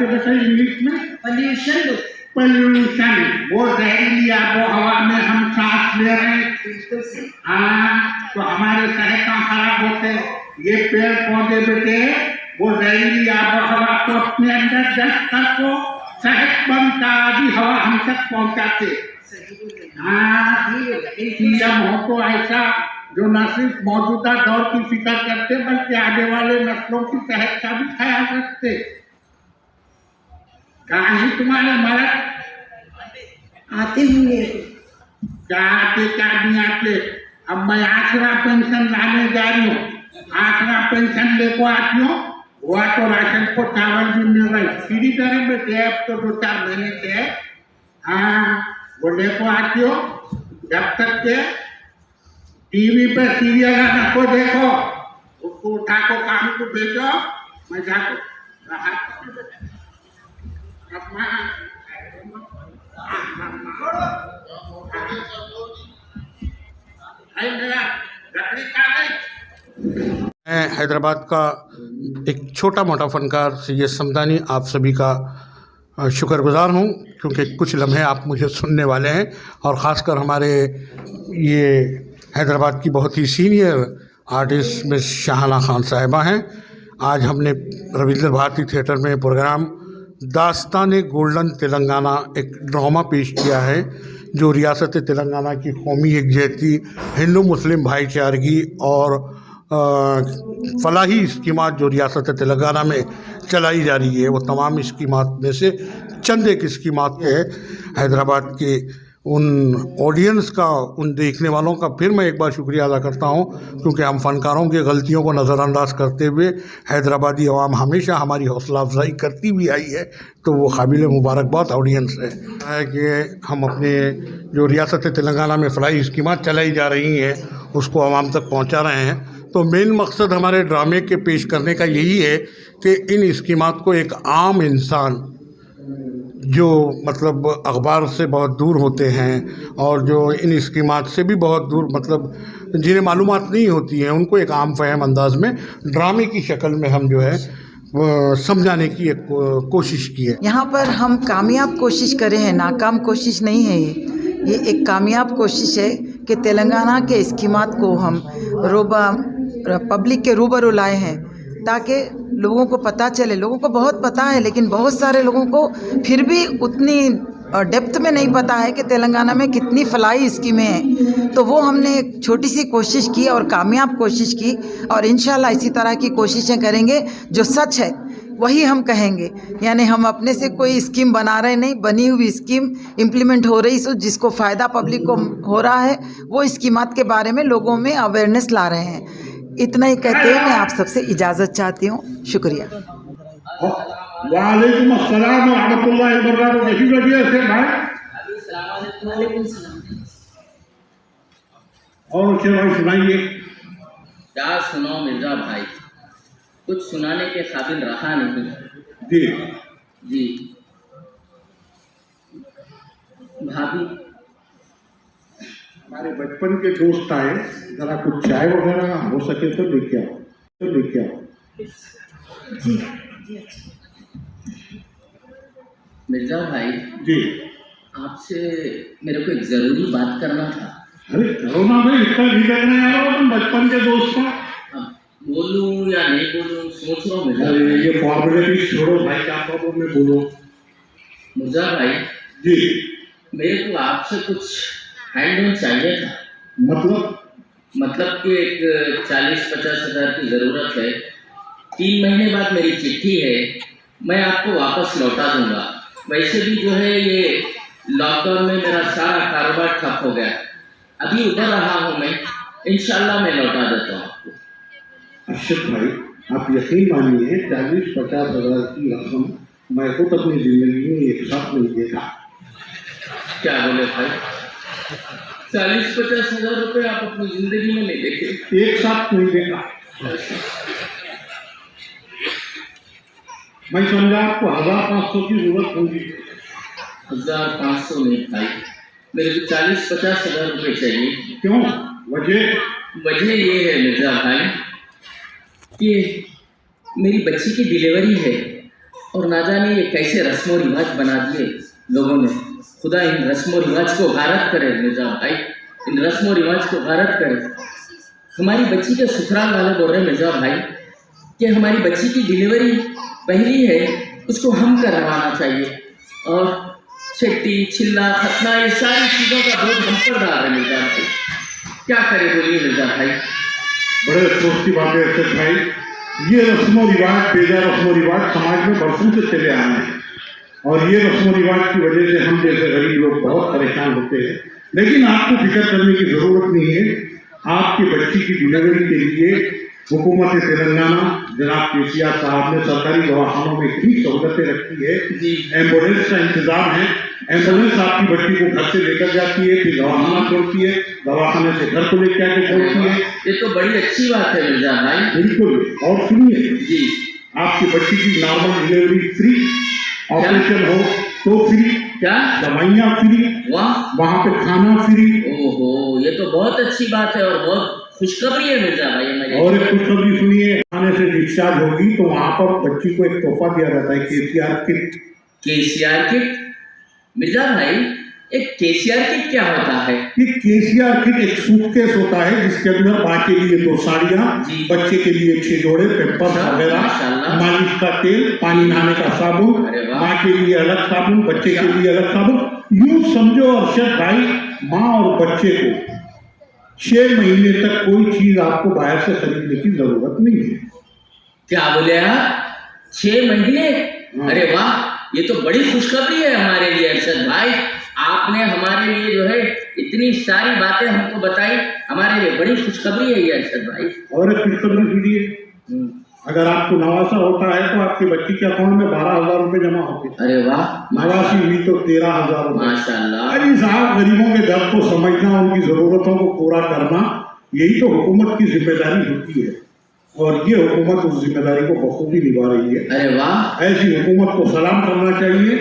से बताइए इंग्लिश में। पोल्यूशन। पोल्यूशन, वो जहरीली आबो हवा में हम सांस ले रहे हैं। हाँ, तो हमारे सेहत खराब होते। ये पेड़ पौधे बेटे वो जहरीली आबो हवा को अपने अंदर जस्ट करको सेहतमंद ताजी हवा हम तक पहुँचाते। हाँ, पीएम हो तो ऐसा जो न सिर्फ मौजूदा दौर की फिक्र करते बल्कि आगे वाले नस्लों की सेहत का भी ख्याल रखते। कहाँ ही तुम्हारे मर्द आते होंगे, क्या आते क्या नहीं आते। अब मैं आसरा पेंशन लाने जा रही हूँ, आसरा पेंशन लेको आती हूँ, हुआ तो राशन को चावल भी मिल रहा है सीधी तरह बेटे। अब तो 2-4 महीने से हाँ वो लेको आती हो। जब तक के टीवी पे सीरियल न को देखो, उसको उठा को काम को भेजो, मैं जाको मैं हैदराबाद का एक छोटा मोटा फनकार सैयद समदानी आप सभी का शुक्रगुजार हूँ, क्योंकि कुछ लम्हे आप मुझे सुनने वाले हैं। और ख़ासकर हमारे ये हैदराबाद की बहुत ही senior artist miss Shahana Khan साहिबा हैं। आज हमने रविंद्र भारती थिएटर में प्रोग्राम दास्तान गोल्डन तेलंगाना एक ड्रामा पेश किया है, जो रियासत तेलंगाना की कौमी यकजहती, हिंदू मुस्लिम भाईचारगी और फलाही स्कीमात जो रियासत तेलंगाना में चलाई जा रही है, वो तमाम स्कीमात में से चंद एक स्कीमात है। हैदराबाद के उन ऑडियंस का, उन देखने वालों का फिर मैं एक बार शुक्रिया अदा करता हूँ, क्योंकि हम फ़नकारों की गलतियों को नज़रअंदाज करते हुए हैदराबादी अवाम हमेशा हमारी हौसला अफजाई करती भी आई है। तो वो काबिल मुबारकबाद ऑडियंस है कि हम अपने जो रियासत तेलंगाना में फलाही स्कीमात चलाई जा रही हैं उसको अवाम तक पहुँचा रहे हैं। तो मेन मकसद हमारे ड्रामे के पेश करने का यही है कि इन स्कीमात को एक आम इंसान जो मतलब अखबार से बहुत दूर होते हैं और जो इन स्कीमात से भी बहुत दूर मतलब जिन्हें मालूमात नहीं होती हैं, उनको एक आम फहम अंदाज में ड्रामे की शक्ल में हम जो है समझाने की एक कोशिश की है। यहाँ पर हम कामयाब कोशिश करे हैं, नाकाम कोशिश नहीं है। ये एक कामयाब कोशिश है कि तेलंगाना के स्कीमात को हम पब्लिक के रूबरू लाए हैं, ताकि लोगों को पता चले। लोगों को बहुत पता है, लेकिन बहुत सारे लोगों को फिर भी उतनी डेप्थ में नहीं पता है कि तेलंगाना में कितनी फलाही स्कीमें हैं। तो वो हमने एक छोटी सी कोशिश की और कामयाब कोशिश की, और इंशाल्लाह इसी तरह की कोशिशें करेंगे। जो सच है वही हम कहेंगे, यानी हम अपने से कोई स्कीम बना रहे नहीं, बनी हुई स्कीम इम्प्लीमेंट हो रही, सो जिसको फ़ायदा पब्लिक को हो रहा है वो स्कीमात के बारे में लोगों में अवेयरनेस ला रहे हैं। इतना ही कहते हुए मैं आप सबसे इजाज़त चाहती हूँ। शुक्रिया। वालेकुम अस्सलाम व रहमतुल्लाहि व बरकातहू। यही वजह से भाई और उसे भाई सुनाइए। क्या सुनाओ मिर्जा भाई, कुछ सुनाने के काबिल रहा नहीं। जी जी भाभी, हमारे बचपन के दोस्त आए, जरा कुछ चाय वगैरह हो सके तो लेके आओ, जी मिर्जा भाई जी। आपसे मेरे को एक ज़रूरी बात करना था। अरे करोना में इतना नहीं करने आया हो तुम बचपन के दोस्त का। बोलूं या नहीं बोलूं सोच रहा हूँ मिर्जा। ये फॉर्मेलिटी छोड़ो भाई, क्या प्रॉब्लम में बोलो। मिर्जा भाई जी, मेरे को आपसे कुछ हैंड चाहिए था। मतलब कि एक 40-50 हज़ार की ज़रूरत है। 3 महीने बाद मेरी चिट्ठी है, मैं आपको वापस लौटा दूंगा। वैसे भी जो है ये लॉकडाउन में मेरा सारा कारोबार ठप हो गया, अभी उधर रहा हूँ मैं, इंशाल्लाह मैं लौटा देता हूँ आपको। अरशद भाई, आप यकीन मानिए 40-50 हज़ार की रकम मैं खुद अपनी जिंदगी में एक साथ नहीं देखा। क्या बोले भाई, 40-50 हज़ार रुपये आप अपनी जिंदगी में नहीं देखे? एक साथ नहीं देखा। मैं समझा आपको 1500 की जरूरत होगी। 1500 नहीं भाई, मेरे को 40-50 हज़ार रुपये चाहिए। क्यों? वजह ये है मिर्जा भाई कि मेरी बच्ची की डिलीवरी है और ना जाने ये कैसे रस्म रिवाज बना दिए लोगों ने। खुदा इन रस्म रिवाज को गारत करे मिर्जा भाई, इन रस्म रिवाज को गारत करे। हमारी बच्ची के ससुराल वाले बोल रहे मिर्जा भाई कि हमारी बच्ची की डिलीवरी पहली है, उसको हम करवाना चाहिए, और छिट्टी छिल्ला खतना ये सारी चीज़ों का बोझ हम पर डाल रहे मिर्जा भाई। क्या करे बोलिए मिर्जा भाई। बड़े अफसोस की बात है अरशद भाई, ये रस्म रिवाज बेजा रस्म रिवाज समाज में बरसों से चले आ रहे हैं, और ये रस्म रिवाज की वजह से हम जैसे गरीब लोग बहुत परेशान होते हैं। लेकिन आपको फिक्र करने की ज़रूरत नहीं है। आपकी बच्ची की डिलीवरी के लिए हुकूमत तेलंगाना जनाब केसीआर साहब ने सरकारी दवाखानों में इतनी सहूलतें रखी है। एम्बुलेंस का इंतजाम है, एम्बुलेंस आपकी बच्ची को घर से लेकर जाती है, फिर दवाखाना छोड़ती है, दवाखाने से घर को लेकर आके छोड़ती है। ये तो बड़ी अच्छी बात है मिर्जा भाई। बिल्कुल। और सुनिए जी, आपकी बच्ची की नॉर्मल डिलीवरी फ्री, ऑपरेशन हो तो फ्री, क्या दवाइयाँ फ्री, वाह, वहाँ पे खाना फ्री। ओहो, ये तो बहुत अच्छी बात है और बहुत खुशखबरी है मिर्जा भाई हमारे। और एक खुशखबरी सुनिए, खाने से डिस्चार्ज होगी तो वहाँ पर बच्ची को एक तोहफा दिया जाता है, केसीआर किट। केसीआर किट मिर्जा भाई, एक केसीआर किट क्या होता है? ये केसीआर किट एक सूटकेस होता है जिसके अंदर माँ के लिए 2 साड़ियाँ, जी। बच्चे के लिए 6 जोड़े पेम्पर्स वगैरह, माशाल्लाह। मालिश का तेल, पानी नहाने का साबुन, अरे वाह। माँ के लिए अलग साबुन, बच्चे के लिए अलग साबुन। यूं समझो अरशद भाई, माँ और बच्चे को 6 महीने तक कोई चीज आपको बाहर से खरीदने की जरूरत नहीं है। क्या बोले आप? 6 महीने? अरे वाह, ये तो बड़ी खुशखबरी है हमारे लिए अरशद भाई। आपने हमारे लिए जो है इतनी सारी बातें हमको बताई, हमारे लिए बड़ी खुशखबरी है ये अरशद भाई। और एक खुशखबरी सुनिए, अगर आपको नवासा होता है तो आपके बच्ची के अकाउंट में 12,000 रुपए जमा होते हैं। अरे वाह, नवासी हुई तो 13,000 रुपए। माशाल्लाह। अरे साहब, गरीबों के दर्द को समझना, उनकी जरूरतों को पूरा करना, यही तो हुकूमत की जिम्मेदारी होती है, और ये हुकूमत उस जिम्मेदारी को बखूबी निभा रही है। अरे वाह, ऐसी हुकूमत को सलाम करना चाहिए,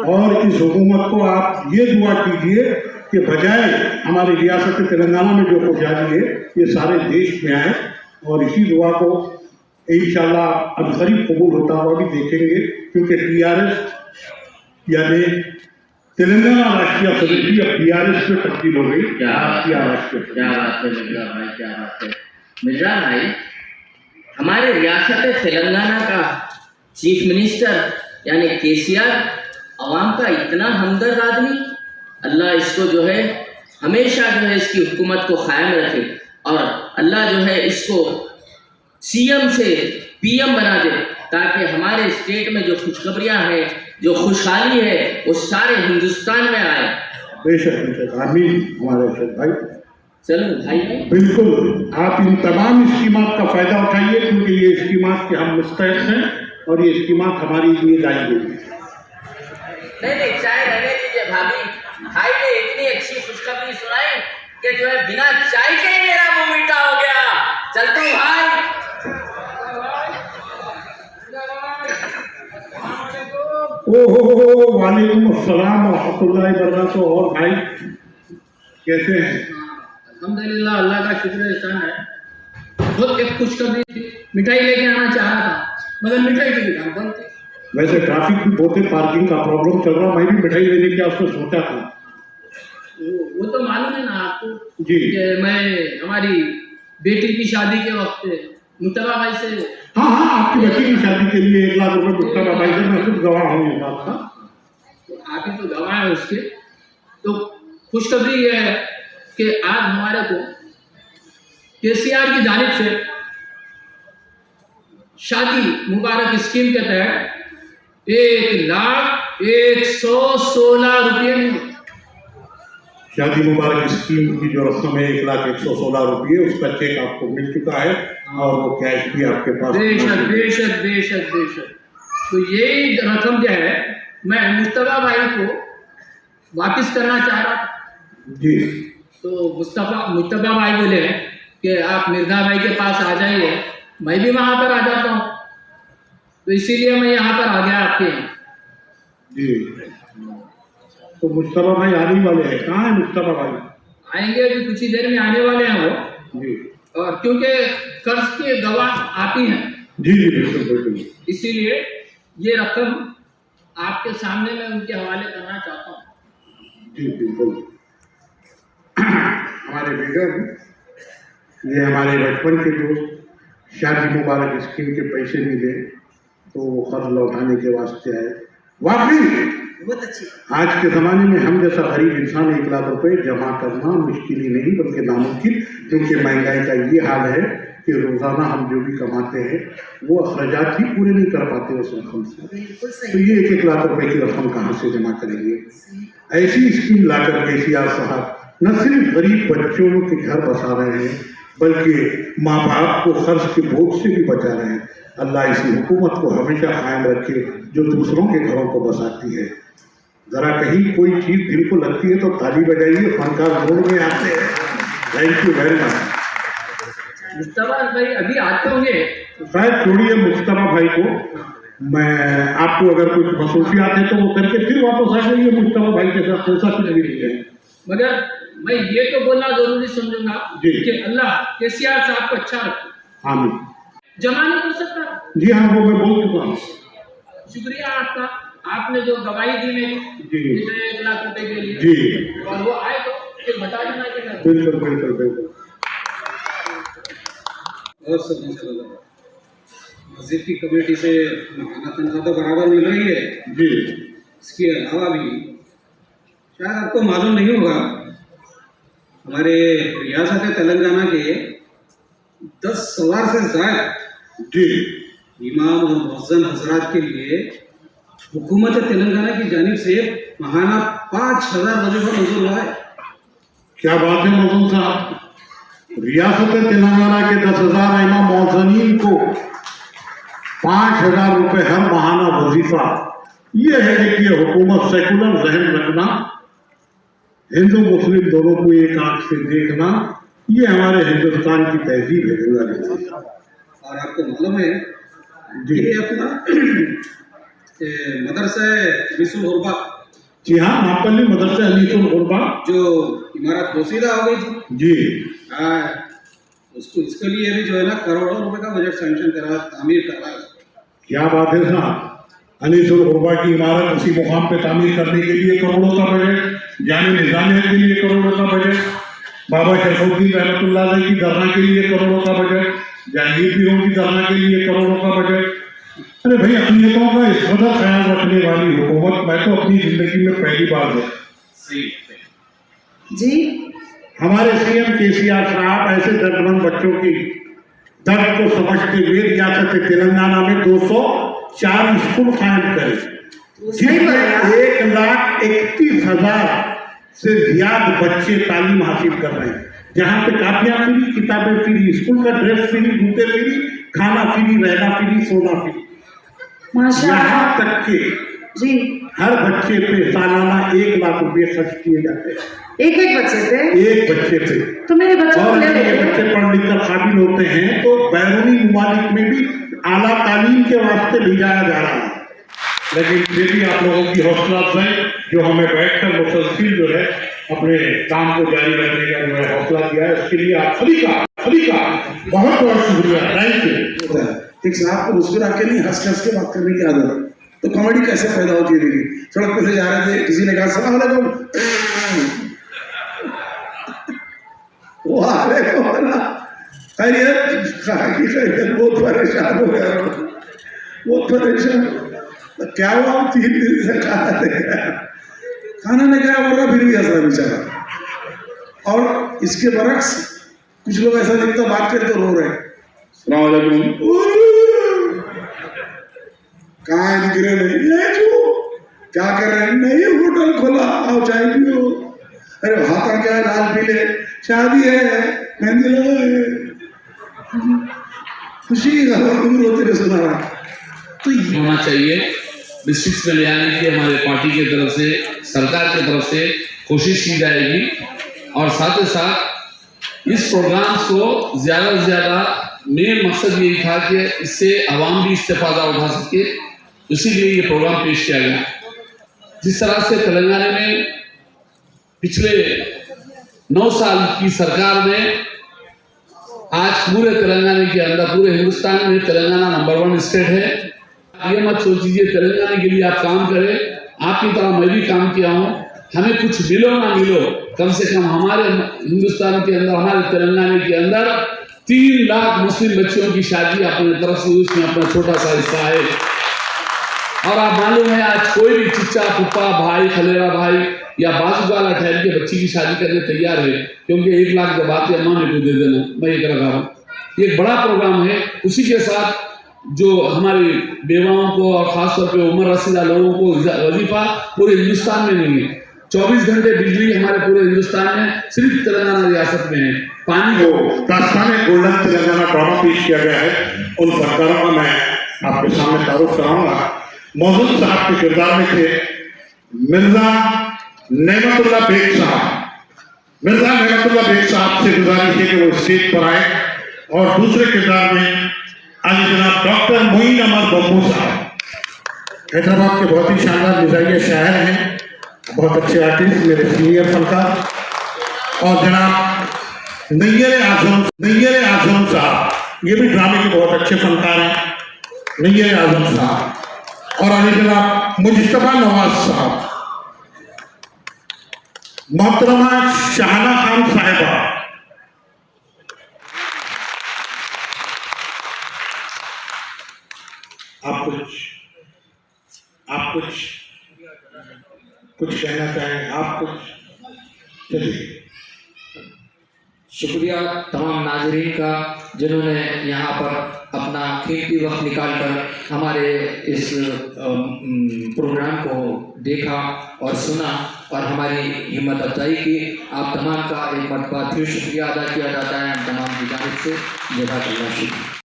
और इस हुकूमत को आप ये दुआ कीजिए कि बजाय हमारी रियासत तेलंगाना में जो खुशहाली है ये सारे देश में आए, और इसी दुआ को इंशाल्लाह अब करीब कबूल होता हुआ भी देखेंगे, क्योंकि टीआरएस यानी तेलंगाना राष्ट्रीय समिति अब टीआरएस में तब्दील हो गई। क्या बात है राष्ट्रीय मिर्जा भाई, क्या बात है मिर्जा भाई। हमारे रियासत तेलंगाना का चीफ मिनिस्टर यानी केसीआर अवाम का इतना हमदर्द आदमी, अल्लाह इसको जो है हमेशा जो है इसकी हुकूमत को कायम रखे, और अल्लाह जो है इसको सीएम से पीएम बना दे, ताकि हमारे स्टेट में जो खुशखबरियां हैं, जो खुशहाली है, वो सारे हिंदुस्तान में आए। बेशक आमीन हमारे अरशद भाई। चलो भाई, बिल्कुल, आप इन तमाम स्कीमात का फायदा उठाइए, क्योंकि ये स्कीमात के हम मुस्तहक हैं, और ये स्कीमात हमारी लिए लाई गई है। नहीं, चाय रहने दीजिए भाभी। भाई ने इतनी अच्छी खुशखबरी सुनाई कि जो है बिना चाय के ही मेरा मुंह मीठा हो गया। चलता हूँ भाई। ओहो, वालेकुम अस्सलाम व रहमतुल्लाहि व बरकातहू। और भाई कैसे हैं? अल्हम्दुलिल्लाह, अल्लाह का शुक्र एहसान है। बहुत एक खुशखबरी थी, मिठाई लेके आना चाह रहा था, मगर मिठाई की दुकान बंद थी। वैसे ट्रैफिक भी बहुत है, पार्किंग का प्रॉब्लम चल रहा, मैं भी मिठाई लेने की आपसे सोचा था। वो तो मालूम है ना आपको जी। कि मैं हमारी बेटी की शादी के वक्त मुतबा भाई से, हाँ हाँ, आपकी बच्ची की शादी के लिए 1 लाख रुपए मुस्तफा भाई से मैं खुद गवाह हूँ इस बात का। तो आप ही तो गवाह है उसके। तो खुशखबरी ये है कि आज हमारे को केसीआर की जानिब से शादी मुबारक स्कीम के तहत 1,116 रुपये मिले। शादी मुबारक स्कीम की जो रस्म है 1,116 रुपये, उसका चेक आपको मिल चुका है, और वो कैश भी आपके पास। बेशक बेशक बेशक बेशक। तो यही रकम जो है मैं मुस्तफा भाई को वापस करना चाह रहा था। जी। तो मुस्तफा भाई बोले कि आप मिर्जा भाई के पास आ जाइए, मैं भी वहाँ पर आ जाता हूँ। तो इसीलिए मैं यहाँ पर आ गया आपके यहाँ। जी, तो मुस्तफा भाई आने वाले हैं? कहाँ है मुस्तफा भाई? आएंगे अभी कुछ ही देर में आने वाले हैं वो। जी। और क्योंकि कर्ज के गवाह आप ही हैं, जी जी, बिल्कुल बिल्कुल। इसीलिए ये रकम आपके सामने मैं उनके हवाले करना चाहता हूँ। जी बिल्कुल। हमारे बेगम, ये हमारे बचपन के दोस्त शादी मुबारक स्कीम के पैसे मिले तो वो कर्ज लौटाने के वास्ते आए। वाकई बहुत अच्छी आज के ज़माने में हम जैसा गरीब इंसान 1 लाख रुपए जमा करना मुश्किल ही नहीं बल्कि नामुमकिन, क्योंकि महंगाई का ये हाल है कि रोज़ाना हम जो भी कमाते हैं वो अखराजात ही पूरे नहीं कर पाते उस रकम से। बिल्कुल तो सही। ये 1-1 लाख रुपए की रकम कहाँ से जमा करेंगे? ऐसी स्कीम लाकर के सीआर साहब न सिर्फ गरीब बच्चों के घर बसा रहे हैं बल्कि माँ बाप को खर्च के बोझ से भी बचा रहे हैं। अल्लाह इसी हुकूमत को हमेशा कायम रखे जो दूसरों के घरों को बसाती है। ज़रा कहीं कोई चीज़ दिल को लगती है तो ताली बजाइए, फनकार जोड़ में आते हैं। Thank you very much. Mustafa भाई अभी आते होंगे। शायद छोड़िए मुस्तफा भाई को, मैं आपको अगर कुछ मसरूफियात है तो वो करके फिर वापस आ जाइए मुस्तफा भाई के साथ, ऐसा कुछ भी नहीं है। मगर मैं ये तो बोलना जरूरी समझूंगा जी। कि अल्लाह केसीआर साहब को अच्छा रखे। आमीन। जमा नहीं कर सकता। जी हाँ, वो मैं बोल चुका हूँ। शुक्रिया आपका, आपने जो गवाही दी मेरी जी 1 लाख रुपए के लिए, जी और वो आए तो फिर बता देना कि बिल्कुल बिल्कुल बिल्कुल। और सब मस्जिद की कमेटी से खाना तनख्वाह तो बराबर मिल रही है जी इसके अलावा भी शायद आपको मालूम नहीं होगा, हमारे रियासत तेलंगाना के 10,000 से ज़्यादा जी इमाम और मुअज्जिन हजरात के लिए हुकूमत तेलंगाना की जानिब से महाना 5,000 वजीफा मंजूर हुआ है। क्या बात है मौजूद साहब, रियासत तेलंगाना के 10,000 इमाम मौजनीन को 5,000 रुपये हर माहाना वजीफा। ये है कि ये हुकूमत सेकुलर जहन रखना, हिंदू मुस्लिम दोनों को एक आंख से देखना, ये हमारे हिंदुस्तान की तहजीब है गंगा। और आपको मालूम है जी ये अपना मदरसा मिसुल गुरबा जी हाँ, नापल्ली मदरसा अनीसुल गुरबा जो इमारत पोसीदा हो गई थी, जी उसको इसके लिए भी जो है ना करोड़ों रुपए का बजट सैंक्शन करा, तामीर करा है। क्या बात है साहब, अनीसुल गुरबा की इमारत उसी मुकाम पे तामीर करने के लिए करोड़ों का बजट, जाने निजामिया के लिए करोड़ों का बजट, बाबा शरफुद्दीन रहमतुल्लाह अलैह की दरगाह के लिए करोड़ों का बजट, जहांगीर पीरों की दरगाह के लिए करोड़ों का बजट। अरे भाई, अक़लियतों का इस कदर ख्याल रखने वाली हुकूमत मैं तो अपनी जिंदगी में पहली बार हूँ। जी हमारे सीएम केसीआर साहब ऐसे दर्दमंद बच्चों की दर्द को समझते हुए रियासत तेलंगाना में 204 स्कूल कायम करे, जिसमें 1,31,000 से ज्यादा बच्चे तालीम हासिल कर रहे हैं, जहाँ पे कापियाँ फ्री, किताबें फ्री, स्कूल का ड्रेस फ्री, जूते फ्री, खाना फ्री, रहना फ्री, सोना फ्री। यहाँ तक के जी हर बच्चे पे सालाना 1 लाख रुपए खर्च किए जाते हैं, एक बच्चे पे। एक बच्चे पे। तो मेरे बच्चों को और ले ये लेते बच्चे पढ़ लिख कर काबिल होते हैं तो बैरूनी ममालिक में भी आला तालीम के वास्ते भेजाया जा रहा है। लेकिन फिर भी आप लोगों की हौसला अफजाई जो हमें बैठकर मुसलसिल जो है अपने काम को जारी रखने का जो है हौसला दिया है, उसके लिए आप सभी का बहुत बहुत शुक्रिया। Thank you. एक साहब को मुस्कुरा के नहीं हंस हंस के बात करने की आदत है, तो कॉमेडी कैसे पैदा होती है? दीदी सड़क पे से जा रहे थे, किसी ने कहा सलाम अलैकुम, वो अरे बोला खैरियत, कहा कि खैरियत, बहुत परेशान हो गया, बहुत परेशान। तो क्या हुआ, हम 3 दिन से खाना ने क्या बोल रहा, फिर भी हंस रहा बेचारा। और इसके बरक्स कुछ लोग ऐसा दिखता बात करके रो रहे हैं, सलाम अलैकुम, कहाँ दिख रहे नहीं, ये क्यों, क्या कर रहे हैं, नहीं होटल खोला, आओ चाय पियो। अरे हाथा क्या, लाल पीले, शादी है, मेहंदी लगा है, खुशी की खबर रोते हुए सुना रहा। तो होना चाहिए डिस्ट्रिक्ट में ले आने की हमारे पार्टी की तरफ से, सरकार की तरफ से कोशिश की जाएगी। और साथ ही साथ इस प्रोग्राम को ज़्यादा से ज़्यादा मेन मकसद यही था कि इससे आवाम भी इस्तेफादा उठा सके, इसीलिए ये प्रोग्राम पेश किया गया। जिस तरह से तेलंगाना में पिछले 9 साल की सरकार में आज पूरे तेलंगाना के अंदर, पूरे हिंदुस्तान में तेलंगाना नंबर 1 स्टेट है। ये मत सोचिए तेलंगाना के लिए आप काम करें, आपकी तरह मैं भी काम किया हूँ। हमें कुछ मिलो ना मिलो, कम से कम हमारे हिंदुस्तान के अंदर, हमारे तेलंगाना के अंदर 3 लाख मुस्लिम बच्चों की शादी अपने तरफ से, उसमें अपना छोटा सा हिस्सा है। और आप मालूम है आज कोई भी चिच्चा पुप्पा भाई खलेरा भाई या बाजू वाला ठहर के बच्ची की शादी करने तैयार है, क्योंकि 1 लाख जब आते अम्मा मेरे को दे देना, मैं ये कर रहा हूँ। ये एक बड़ा प्रोग्राम है। उसी के साथ जो हमारी बेवाओं को और ख़ासतौर पे उम्र रसीदा लोगों को वजीफा पूरे हिंदुस्तान में नहीं है। 24 घंटे बिजली हमारे पूरे हिंदुस्तान में सिर्फ तेलंगाना रियासत में है। पानी जो दास्तान गोल्डन तेलंगाना ड्रामा पेश किया गया है, उन फनकारों का मैं आपके सामने तारुफ कराऊंगा। मौजूद साहब के किरदार में थे मिर्जा नेमतुल्ला बेग साहब। मिर्जा नेमतुल्ला बेग साहब से गुजारिश है कि वो स्टेज पर आए। और दूसरे किरदार में आज जनाब डॉक्टर मोइन अहमद बब्बू साहब, हैदराबाद के बहुत ही शानदार मिजाइया शायर हैं, बहुत अच्छे आर्टिस्ट, मेरे सीनियर फनकार। और जनाब नैयर आजम साहब, ये भी ड्रामे के बहुत अच्छे फनकार हैं, नैयर आजम साहब। और अली जनाब मुजतबा नवाज साहब, मोहतरमा शाहना खान साहिबा, आप कुछ कहना चाहें? आप कुछ चलिए। शुक्रिया तमाम नाजरीन का जिन्होंने यहाँ पर अपना कीमती वक्त निकालकर हमारे इस प्रोग्राम को देखा और सुना और हमारी हिम्मत अफजाई की। आप तमाम का एक मरतबा फिर शुक्रिया अदा किया जाता है हम तमाम की जानिब से। जज़ाकल्लाह शुक्रिया।